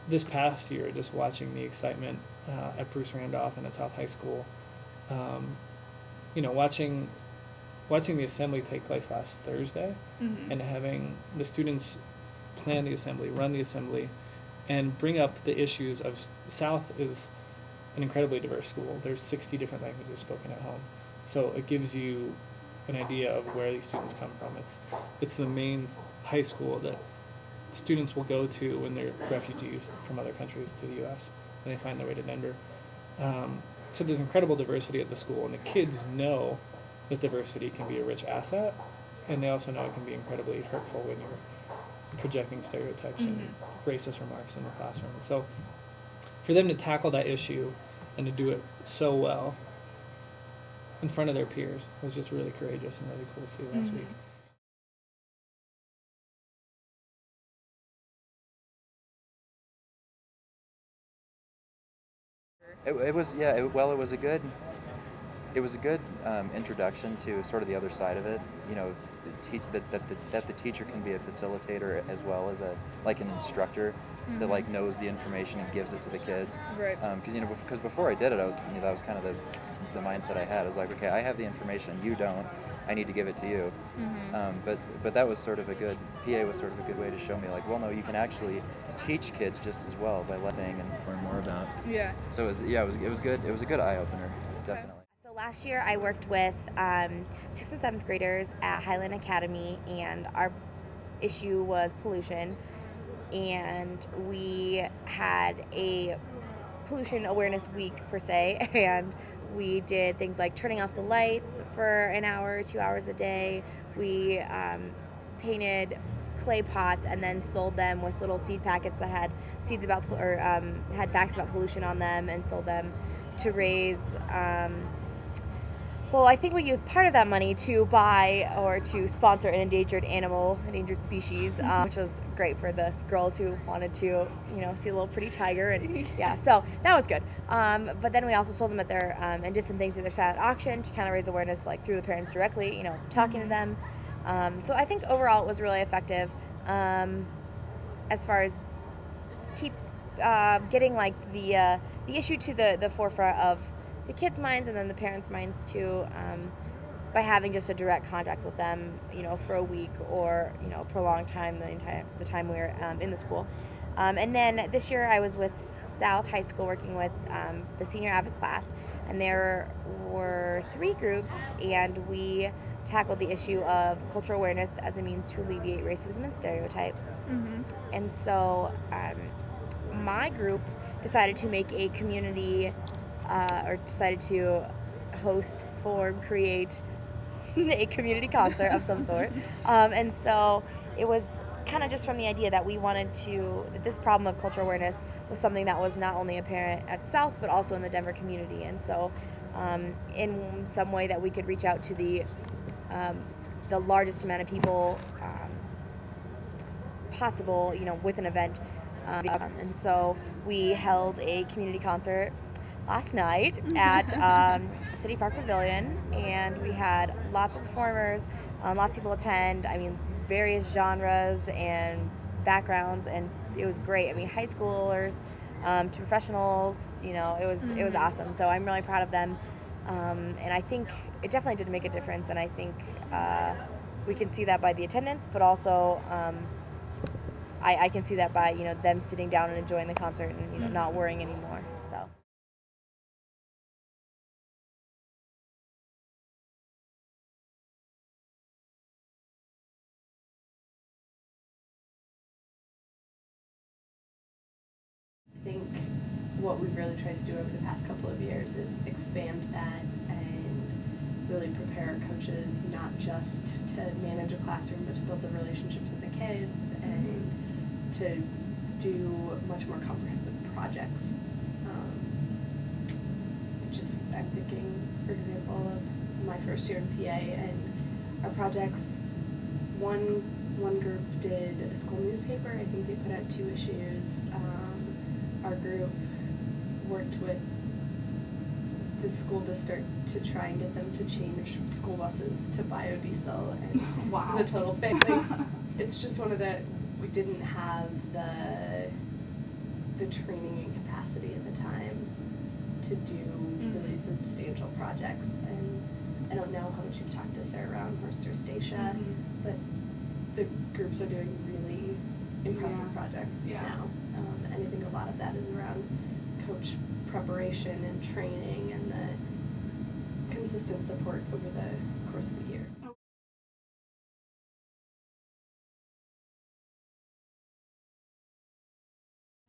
this past year, just watching the excitement at Bruce Randolph and at South High School, watching the assembly take place last Thursday, and having the students plan the assembly, run the assembly, and bring up the issues of South is an incredibly diverse school. There's 60 different languages spoken at home, so it gives you an idea of where these students come from. It's the main high school that students will go to when they're refugees from other countries to the U.S. when they find their way to Denver. So there's incredible diversity at the school, and the kids know that diversity can be a rich asset, and they also know it can be incredibly hurtful when you're projecting stereotypes and racist remarks in the classroom. So for them to tackle that issue and to do it so well in front of their peers was just really courageous and really cool to see last week. It was a good introduction to sort of the other side of it. That the teacher can be a facilitator as well as an instructor that knows the information and gives it to the kids. Right. Because before I did it, that was kind of the mindset I had. I was like, okay, I have the information, you don't. I need to give it to you. But that was sort of a good PA was sort of a good way to show me well, no, you can actually teach kids just as well by letting and learn more about. Yeah. So it was good. It was a good eye opener, definitely. So last year I worked with 6th and 7th graders at Highland Academy, and our issue was pollution. And we had a pollution awareness week per se, and we did things like turning off the lights for an hour, 2 hours a day. We painted clay pots and then sold them with little seed packets that had seeds about had facts about pollution on them, and sold them to raise. I think we used part of that money to buy or to sponsor an endangered species, which was great for the girls who wanted to, see a little pretty tiger, and yeah, so that was good. But then we also sold them at their and did some things at their silent auction to kind of raise awareness, through the parents directly, talking to them. So I think overall it was really effective, as far as keep getting the issue to the forefront of the kids' minds and then the parents' minds too, by having just a direct contact with them, for a week or a prolonged time, the time we were in the school. And then this year I was with South High School working with the senior AVID class, and there were 3 groups, and we tackled the issue of cultural awareness as a means to alleviate racism and stereotypes. And so my group decided to make a community decided to create a community concert of some sort. And so it was kind of just from the idea that we wanted that this problem of cultural awareness was something that was not only apparent at South, but also in the Denver community. And so in some way that we could reach out to the largest amount of people possible, with an event. And so we held a community concert last night at City Park Pavilion, and we had lots of performers, lots of people attend. Various genres and backgrounds, and it was great. High schoolers to professionals. It was awesome. So I'm really proud of them, and I think it definitely did make a difference. And I think we can see that by the attendance, but also I can see that by them sitting down and enjoying the concert and not worrying anymore. So. I think what we've really tried to do over the past couple of years is expand that and really prepare our coaches not just to manage a classroom, but to build the relationships with the kids and to do much more comprehensive projects. I'm thinking, for example, of my first year in PA and our projects. One group did a school newspaper. I think they put out 2 issues. Our group worked with the school district to try and get them to change school buses to biodiesel, and Wow. it was a total fail. It's just one of the, we didn't have the the training and capacity at the time to do really substantial projects. And I don't know how much you've talked to Sarah around Horst or Stacia, but the groups are doing really impressive projects now. And I think a lot of that is around coach preparation and training and the consistent support over the course of the year.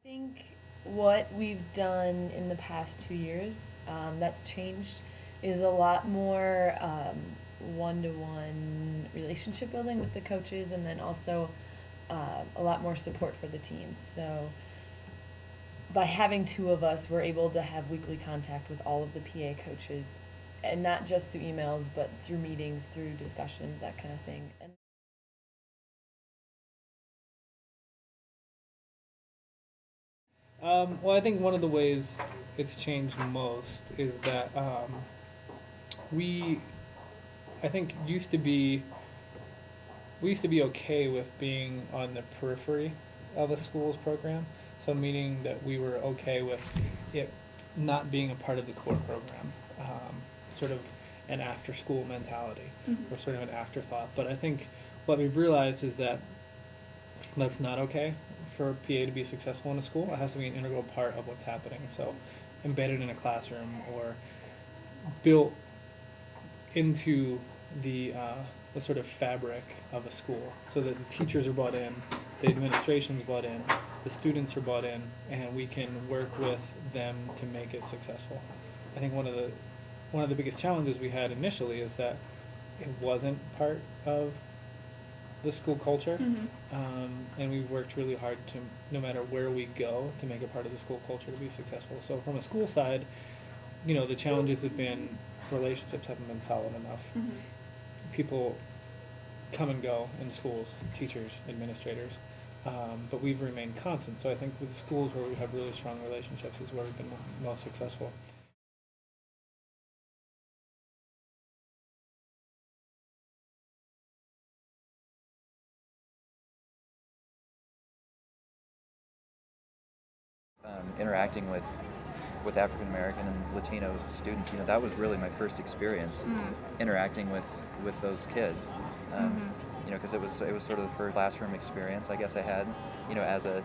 I think what we've done in the past 2 years that's changed is a lot more one-to-one relationship building with the coaches, and then also a lot more support for the teams. So by having 2 of us, we're able to have weekly contact with all of the PA coaches, and not just through emails, but through meetings, through discussions, that kind of thing. And well, I think one of the ways it's changed most is that I think we used to be okay with being on the periphery of a school's program. So meaning that we were okay with it not being a part of the core program, sort of an after-school mentality, or sort of an afterthought. But I think what we've realized is that that's not okay for a PA to be successful in a school. It has to be an integral part of what's happening. So embedded in a classroom or built into the sort of fabric of a school, so that the teachers are bought in, the administration's bought in, the students are bought in, and we can work with them to make it successful. I think one of the biggest challenges we had initially is that it wasn't part of the school culture, and we worked really hard to, no matter where we go, to make it part of the school culture to be successful. So from a school side, the challenges have been relationships haven't been solid enough. People come and go in schools, teachers, administrators, but we've remained constant. So I think with schools where we have really strong relationships is where we've been most successful. Interacting with African American and Latino students, that was really my first experience interacting with those kids. Because it was sort of the first classroom experience I guess I had, as a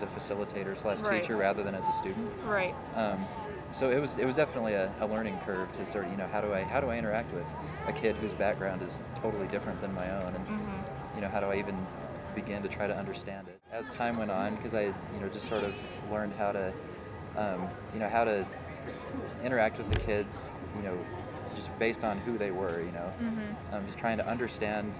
facilitator / teacher rather than as a student. Right. So it was definitely a learning curve to sort of, how do I interact with a kid whose background is totally different than my own, and how do I even begin to try to understand it. As time went on, because I just sort of learned how to how to interact with the kids, just based on who they were, just trying to understand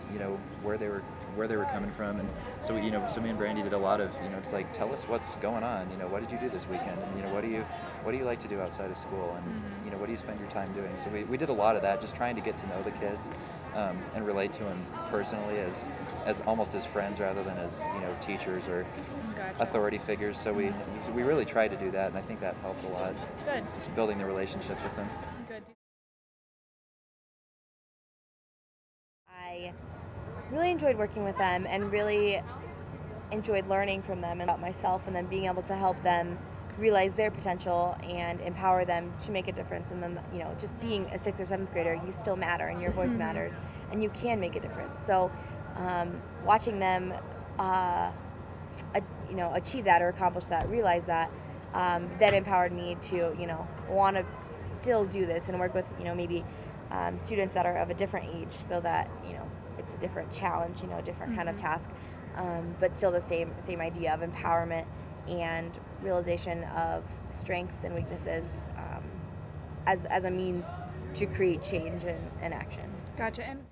where they were coming from. And so so me and Brandy did a lot of it's like, tell us what's going on, what did you do this weekend, and what do you like to do outside of school, and what do you spend your time doing. So we did a lot of that, just trying to get to know the kids and relate to them personally as almost as friends rather than as teachers or authority figures. So we really tried to do that, and I think that helped a lot. Good. Just building the relationships with them. Good. I really enjoyed working with them and really enjoyed learning from them and about myself, and then being able to help them realize their potential and empower them to make a difference. And then, just being a 6th or 7th grader, you still matter, and your voice matters, and you can make a difference. So watching them achieve that or accomplish that, realize that, that empowered me to want to still do this and work with maybe students that are of a different age, so that it's a different challenge, a different kind of task, but still the same idea of empowerment and realization of strengths and weaknesses as a means to create change and action. Gotcha. And